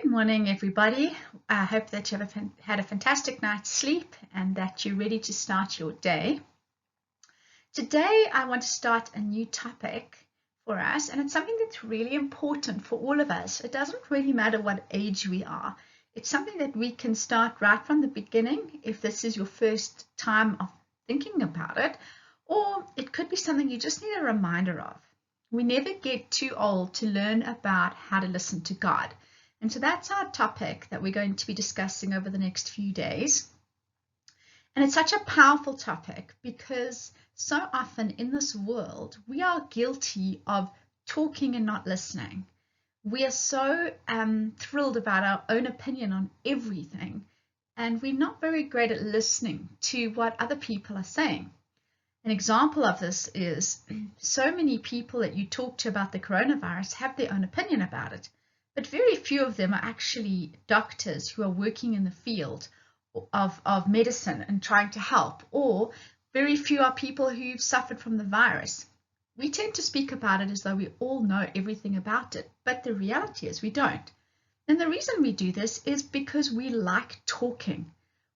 Good morning, everybody. I hope that you have had a fantastic night's sleep and that you're ready to start your day. Today, I want to start a new topic for us, and it's something that's really important for all of us. It doesn't really matter what age we are. It's something that we can start right from the beginning if this is your first time of thinking about it, or it could be something you just need a reminder of. We never get too old to learn about how to listen to God. And so that's our topic that we're going to be discussing over the next few days. And it's such a powerful topic because so often in this world, we are guilty of talking and not listening. We are so thrilled about our own opinion on everything, and we're not very great at listening to what other people are saying. An example of this is so many people that you talk to about the coronavirus have their own opinion about it. But very few of them are actually doctors who are working in the field of medicine and trying to help, or very few are people who've suffered from the virus. We tend to speak about it as though we all know everything about it, but the reality is we don't. And the reason we do this is because we like talking.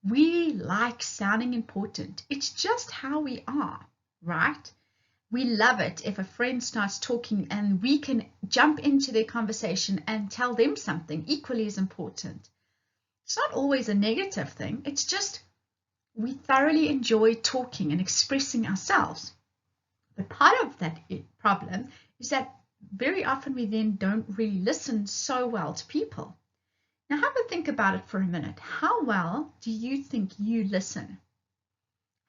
We like sounding important. It's just how we are, right? We love it if a friend starts talking and we can jump into their conversation and tell them something equally as important. It's not always a negative thing. It's just we thoroughly enjoy talking and expressing ourselves. But part of that problem is that very often we then don't really listen so well to people. Now have a think about it for a minute. How well do you think you listen?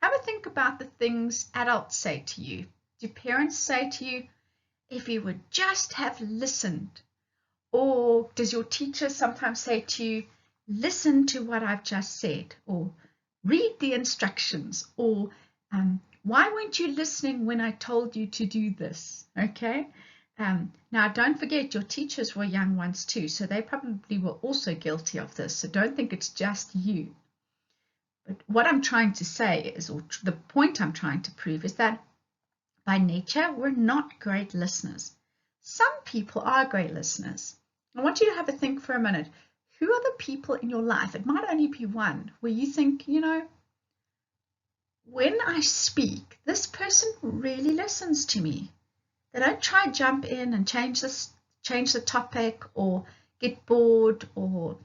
Have a think about the things adults say to you. Do parents say to you, if you would just have listened? Or does your teacher sometimes say to you, listen to what I've just said? Or read the instructions? Or why weren't you listening when I told you to do this? Okay. Now, don't forget your teachers were young ones too, so they probably were also guilty of this. So don't think it's just you. But what I'm trying to say is, or the point I'm trying to prove is that by nature, we're not great listeners. Some people are great listeners. I want you to have a think for a minute. Who are the people in your life? It might only be one where you think, when I speak, this person really listens to me. They don't try to jump in and change the topic or get bored or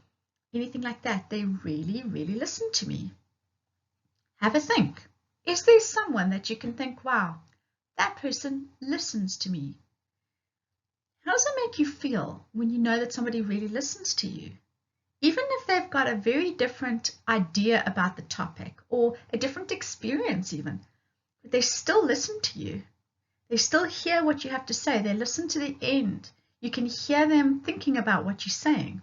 anything like that. They really, really listen to me. Have a think. Is there someone that you can think, wow, that person listens to me? How does it make you feel when you know that somebody really listens to you? Even if they've got a very different idea about the topic or a different experience even, but they still listen to you. They still hear what you have to say. They listen to the end. You can hear them thinking about what you're saying.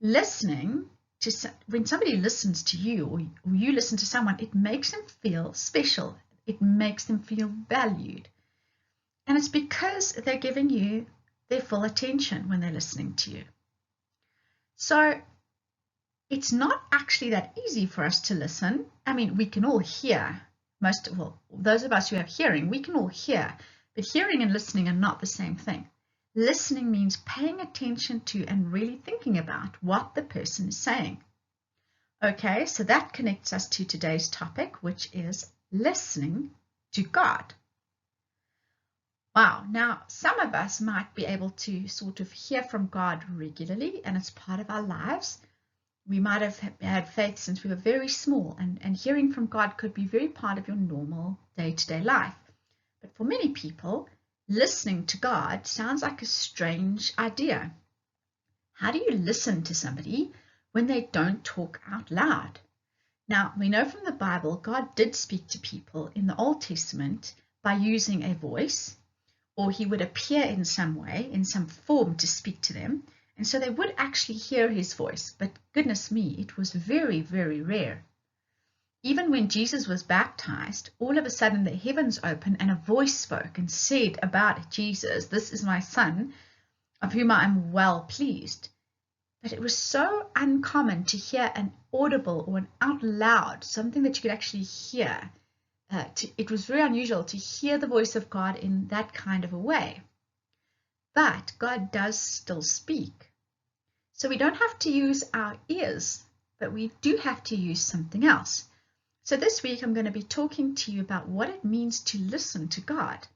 When somebody listens to you or you listen to someone, it makes them feel special. It makes them feel valued. And it's because they're giving you their full attention when they're listening to you. So it's not actually that easy for us to listen. I mean, we can all hear. Those of us who have hearing, we can all hear. But hearing and listening are not the same thing. Listening means paying attention to and really thinking about what the person is saying. Okay, so that connects us to today's topic, which is listening to God. Wow, now some of us might be able to sort of hear from God regularly, and it's part of our lives. We might have had faith since we were very small, and hearing from God could be very part of your normal day-to-day life. But for many people, listening to God sounds like a strange idea. How do you listen to somebody when they don't talk out loud? Now, we know from the Bible, God did speak to people in the Old Testament by using a voice, or he would appear in some way, in some form to speak to them. And so they would actually hear his voice. But goodness me, it was very, very rare. Even when Jesus was baptized, all of a sudden the heavens opened and a voice spoke and said about Jesus, "This is my son, of whom I am well pleased." But it was so uncommon to hear an audible or an out loud, something that you could actually hear. It was very unusual to hear the voice of God in that kind of a way. But God does still speak. So we don't have to use our ears, but we do have to use something else. So this week I'm going to be talking to you about what it means to listen to God.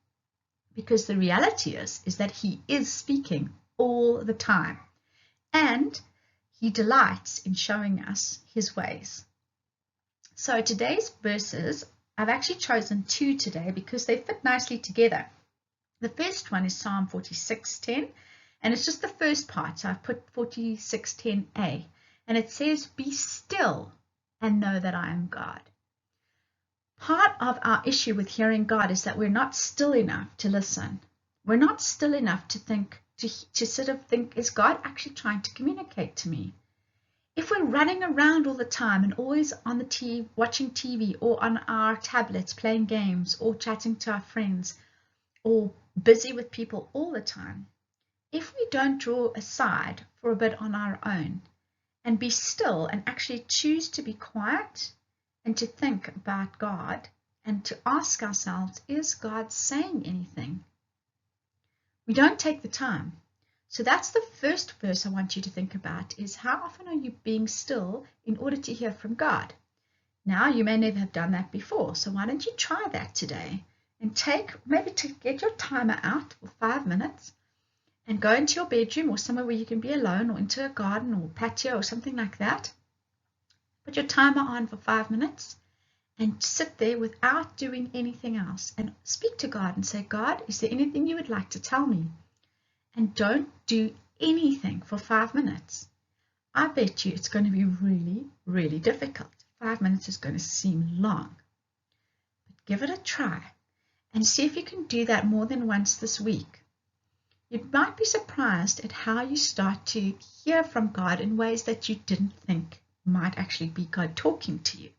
Because the reality is that He is speaking all the time. And He delights in showing us His ways. So today's verses, I've actually chosen 2 today because they fit nicely together. The first one is Psalm 46:10, and it's just the first part. So I've put 46:10a, and it says, "Be still and know that I am God." Part of our issue with hearing God is that we're not still enough to listen. We're not still enough to think, to sort of think, is God actually trying to communicate to me? If we're running around all the time and always on the TV, watching TV, or on our tablets playing games, or chatting to our friends, or busy with people all the time, if we don't draw aside for a bit on our own and be still and actually choose to be quiet and to think about God and to ask ourselves, is God saying anything? We don't take the time. So that's the first verse I want you to think about, is how often are you being still in order to hear from God? Now, you may never have done that before, so why don't you try that today and maybe to get your timer out for 5 minutes and go into your bedroom or somewhere where you can be alone, or into a garden or patio or something like that. Put your timer on for 5 minutes and sit there without doing anything else and speak to God and say, God, is there anything you would like to tell me? And don't do anything for 5 minutes. I bet you it's going to be really, really difficult. 5 minutes is going to seem long. But give it a try and see if you can do that more than once this week. You might be surprised at how you start to hear from God in ways that you didn't think might actually be God talking to you.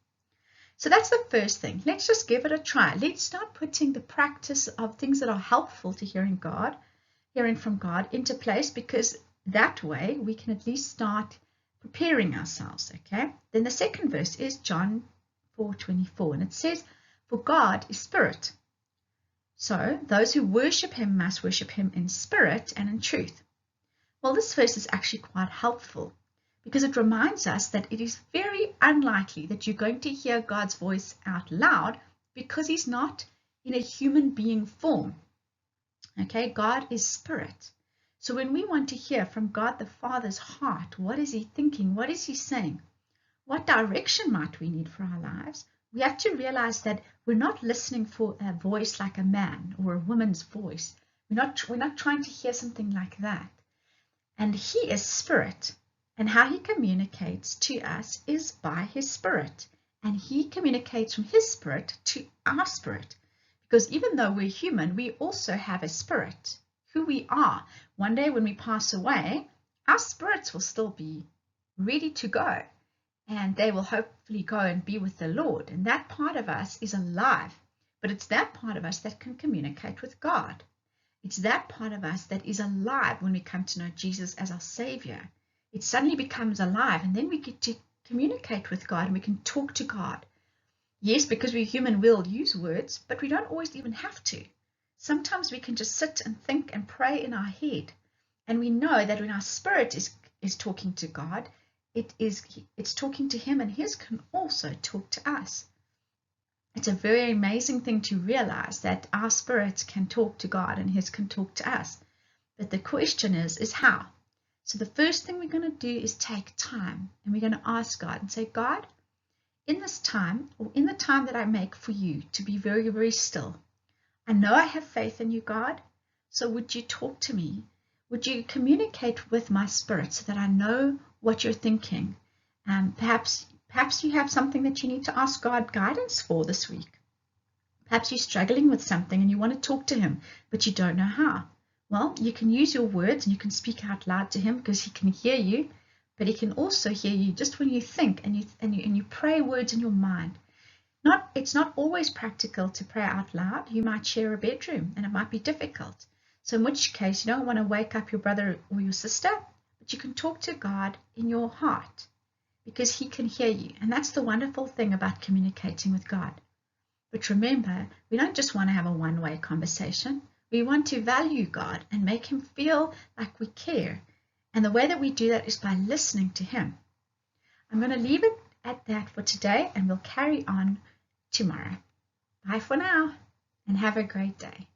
So that's the first thing. Let's just give it a try. Let's start putting the practice of things that are helpful to hearing from God into place, because that way we can at least start preparing ourselves, okay? Then the second verse is John 4:24, and it says, "For God is spirit. So those who worship Him must worship Him in spirit and in truth." Well, this verse is actually quite helpful, because it reminds us that it is very unlikely that you're going to hear God's voice out loud, because He's not in a human being form. Okay, God is spirit. So when we want to hear from God the Father's heart, what is He thinking? What is He saying? What direction might we need for our lives? We have to realize that we're not listening for a voice like a man or a woman's voice. We're not trying to hear something like that. And He is spirit. And how He communicates to us is by His spirit. And He communicates from His spirit to our spirit. Because even though we're human, we also have a spirit, who we are. One day when we pass away, our spirits will still be ready to go. And they will hopefully go and be with the Lord. And that part of us is alive. But it's that part of us that can communicate with God. It's that part of us that is alive when we come to know Jesus as our Savior. It suddenly becomes alive, and then we get to communicate with God, and we can talk to God. Yes, because we're human, we'll use words, but we don't always even have to. Sometimes we can just sit and think and pray in our head, and we know that when our spirit is talking to God, it's talking to Him, and His can also talk to us. It's a very amazing thing to realize that our spirits can talk to God and His can talk to us. But the question is how? So the first thing we're going to do is take time, and we're going to ask God and say, God, in this time, or in the time that I make for you to be very, very still, I know I have faith in you, God, so would you talk to me? Would you communicate with my spirit so that I know what you're thinking? Perhaps you have something that you need to ask God guidance for this week. Perhaps you're struggling with something and you want to talk to Him, but you don't know how. Well, you can use your words and you can speak out loud to Him, because He can hear you, but He can also hear you just when you think and you pray words in your mind. It's not always practical to pray out loud. You might share a bedroom and it might be difficult. So in which case you don't want to wake up your brother or your sister, but you can talk to God in your heart, because He can hear you. And that's the wonderful thing about communicating with God. But remember, we don't just want to have a one-way conversation. We want to value God and make Him feel like we care. And the way that we do that is by listening to him. I'm going to leave it at that for today, and we'll carry on tomorrow. Bye for now, and have a great day.